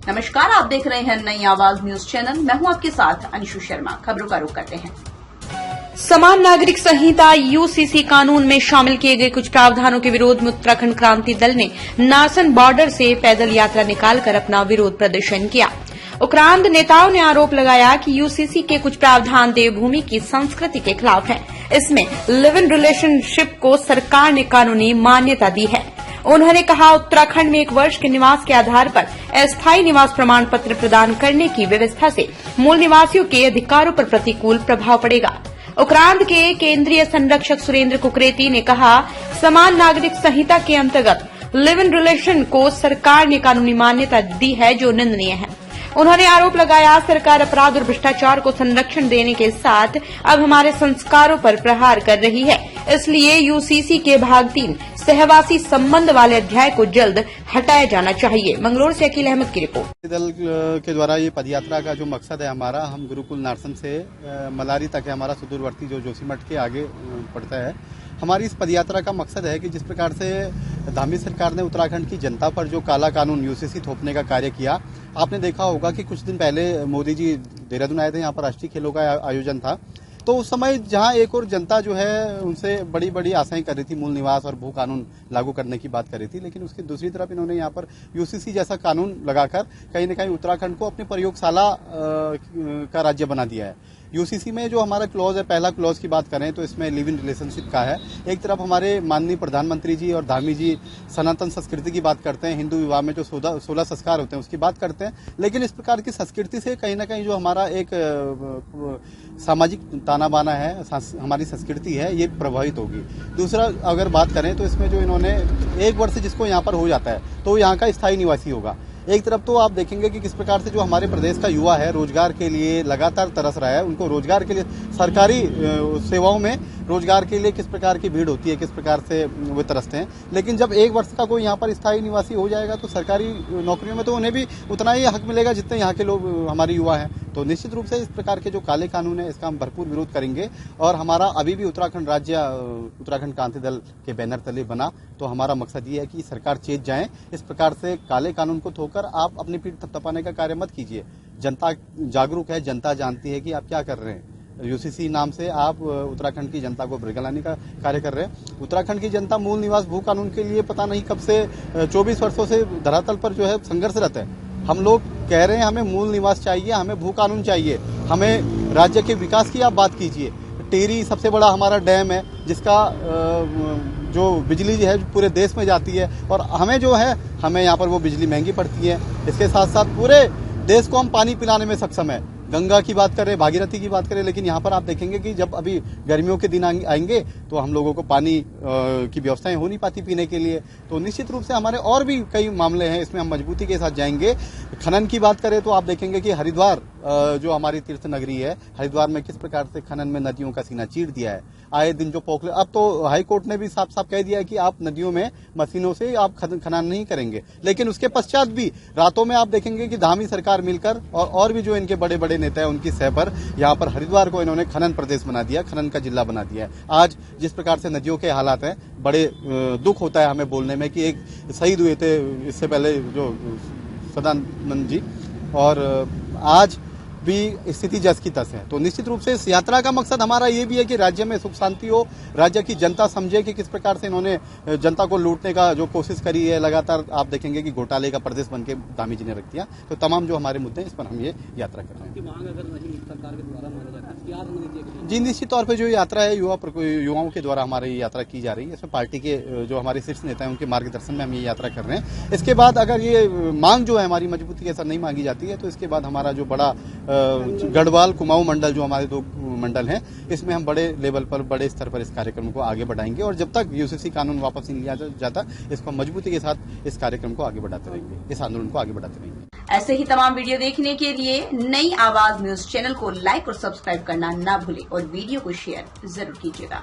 नमस्कार, आप देख रहे हैं नई आवाज न्यूज चैनल। मैं हूं आपके साथ अंशु शर्मा। खबरों का रुख करते हैं। समान नागरिक संहिता यूसीसी कानून में शामिल किए गए कुछ प्रावधानों के विरोध में उत्तराखंड क्रांति दल ने नारसन बॉर्डर से पैदल यात्रा निकालकर अपना विरोध प्रदर्शन किया। उक्रांद नेताओं ने आरोप लगाया कि यूसीसी के कुछ प्रावधान देवभूमि की संस्कृति के खिलाफ हैं। इसमें लिव इन रिलेशनशिप को सरकार ने कानूनी मान्यता दी है। उन्होंने कहा, उत्तराखंड में 1 वर्ष के निवास के आधार पर अस्थायी निवास प्रमाण पत्र प्रदान करने की व्यवस्था से मूल निवासियों के अधिकारों पर प्रतिकूल प्रभाव पड़ेगा। उक्रांद के केंद्रीय संरक्षक सुरेंद्र कुकरेती ने कहा, समान नागरिक संहिता के अंतर्गत लिव इन रिलेशन को सरकार ने कानूनी मान्यता दी है, जो निंदनीय है। उन्होंने आरोप लगाया, सरकार अपराध और भ्रष्टाचार को संरक्षण देने के साथ अब हमारे संस्कारों पर प्रहार कर रही है। इसलिए यूसीसी के भाग 3 सहवासी संबंध वाले अध्याय को जल्द हटाया जाना चाहिए। मंगलोर से अकील अहमद की रिपोर्ट। दल के द्वारा ये पदयात्रा का जो मकसद है हमारा, हम गुरुकुल नारसन से मलारी तक है हमारा सुदूरवर्ती जो जोशीमठ के आगे पड़ता है। हमारी इस पदयात्रा का मकसद है कि जिस प्रकार से धामी सरकार ने उत्तराखंड की जनता पर जो काला कानून यूसीसी थोपने का कार्य किया, आपने देखा होगा कि कुछ दिन पहले मोदी जी देहरादून आए थे, यहाँ पर राष्ट्रीय खेलों का आयोजन था। तो उस समय जहां एक और जनता जो है उनसे बड़ी बड़ी आशाएं कर रही थी, मूल निवास और भू कानून लागू करने की बात कर रही थी, लेकिन उसकी दूसरी तरफ इन्होंने यहाँ पर यूसीसी जैसा कानून लगाकर कहीं न कहीं उत्तराखंड को अपनी प्रयोगशाला का राज्य बना दिया है। यूसीसी में जो हमारा क्लॉज है, पहला क्लॉज की बात करें तो इसमें लिव इन रिलेशनशिप का है। एक तरफ हमारे माननीय प्रधानमंत्री जी और धामी जी सनातन संस्कृति की बात करते हैं, हिंदू विवाह में जो 16 संस्कार होते हैं उसकी बात करते हैं, लेकिन इस प्रकार की संस्कृति से कहीं ना कहीं जो हमारा एक सामाजिक ताना बाना है, हमारी संस्कृति है, ये प्रभावित होगी। दूसरा अगर बात करें तो इसमें जो इन्होंने 1 वर्ष जिसको यहाँ पर हो जाता है तो यहाँ का स्थायी निवासी होगा। एक तरफ तो आप देखेंगे कि किस प्रकार से जो हमारे प्रदेश का युवा है रोजगार के लिए लगातार तरस रहा है, उनको रोजगार के लिए सरकारी सेवाओं में रोजगार के लिए किस प्रकार की भीड़ होती है, किस प्रकार से वे तरसते हैं। लेकिन जब 1 वर्ष का कोई यहाँ पर स्थायी निवासी हो जाएगा तो सरकारी नौकरियों में तो उन्हें भी उतना ही हक मिलेगा जितने यहाँ के लोग हमारे युवा हैं। तो निश्चित रूप से इस प्रकार के जो काले कानून है इसका हम भरपूर विरोध करेंगे। और हमारा अभी भी उत्तराखंड राज्य उत्तराखंड क्रांति दल के बैनर तले बना, तो हमारा मकसद ये है कि सरकार चेत जाए, इस प्रकार से काले कानून को थोकर आप अपनी पीठ थपथपाने का कार्य मत कीजिए। जनता जागरूक है, जनता जानती है कि आप क्या कर रहे हैं। यूसीसी नाम से आप उत्तराखंड की जनता को भड़काने का कार्य कर रहे हैं। उत्तराखंड की जनता मूल निवास भू कानून के लिए पता नहीं कब से 24 वर्षों से धरातल पर जो है संघर्षरत है। हम लोग कह रहे हैं हमें मूल निवास चाहिए, हमें भू कानून चाहिए, हमें राज्य के विकास की आप बात कीजिए। टेरी सबसे बड़ा हमारा डैम है जिसका जो बिजली है पूरे देश में जाती है, और हमें जो है हमें यहाँ पर वो बिजली महंगी पड़ती है। इसके साथ साथ पूरे देश को हम पानी पिलाने में सक्षम है। गंगा की बात करें, भागीरथी की बात करें, लेकिन यहाँ पर आप देखेंगे कि जब अभी गर्मियों के दिन आएंगे तो हम लोगों को पानी की व्यवस्थाएं हो नहीं पाती पीने के लिए। तो निश्चित रूप से हमारे और भी कई मामले हैं, इसमें हम मजबूती के साथ जाएंगे। खनन की बात करें तो आप देखेंगे कि हरिद्वार जो हमारी तीर्थ नगरी है, हरिद्वार में किस प्रकार से खनन में नदियों का सीना चीर दिया है। आए दिन जो पोखले, अब तो हाई कोर्ट ने भी साफ साफ कह दिया है कि आप नदियों में मशीनों से आप खनन नहीं करेंगे। लेकिन उसके पश्चात भी रातों में आप देखेंगे कि धामी सरकार मिलकर और भी जो इनके बड़े बड़े नेता है उनकी सह पर यहाँ पर हरिद्वार को इन्होंने खनन प्रदेश बना दिया, खनन का जिला बना दिया है। आज जिस प्रकार से नदियों के हालात हैं, बड़े दुख होता है हमें बोलने में कि एक शहीद हुए थे इससे पहले जो सदानंद जी, और आज भी स्थिति जस की तस है। तो निश्चित रूप से इस यात्रा का मकसद हमारा ये भी है कि राज्य में सुख शांति हो, राज्य की जनता समझे कि किस प्रकार से इन्होंने जनता को लूटने का जो कोशिश करी है। लगातार आप देखेंगे कि घोटाले का प्रदेश बन के धामी जी ने रख दिया। तो तमाम जो हमारे मुद्दे हैं इस पर हम ये यात्रा कर रहे हैं। जी, निश्चित तौर पर जो यात्रा है युवाओं के द्वारा हमारी यात्रा की जा रही है। इसमें पार्टी के जो हमारे शीर्ष नेता हैं उनके मार्गदर्शन में हम ये यात्रा कर रहे हैं। इसके बाद अगर ये मांग जो है हमारी मजबूती के साथ नहीं मांगी जाती है तो इसके बाद हमारा जो बड़ा गढ़वाल कुमाऊं मंडल जो हमारे 2 मंडल हैं, इसमें हम बड़े लेवल पर, बड़े स्तर पर इस कार्यक्रम को आगे बढ़ाएंगे। और जब तक यूसीसी कानून वापस नहीं लिया जाता, इसको मजबूती के साथ इस कार्यक्रम को आगे बढ़ाते रहेंगे, इस आंदोलन को आगे बढ़ाते रहेंगे। ऐसे ही तमाम वीडियो देखने के लिए नई आवाज न्यूज चैनल को लाइक और सब्सक्राइब करना ना भूलें और वीडियो को शेयर जरूर कीजिएगा।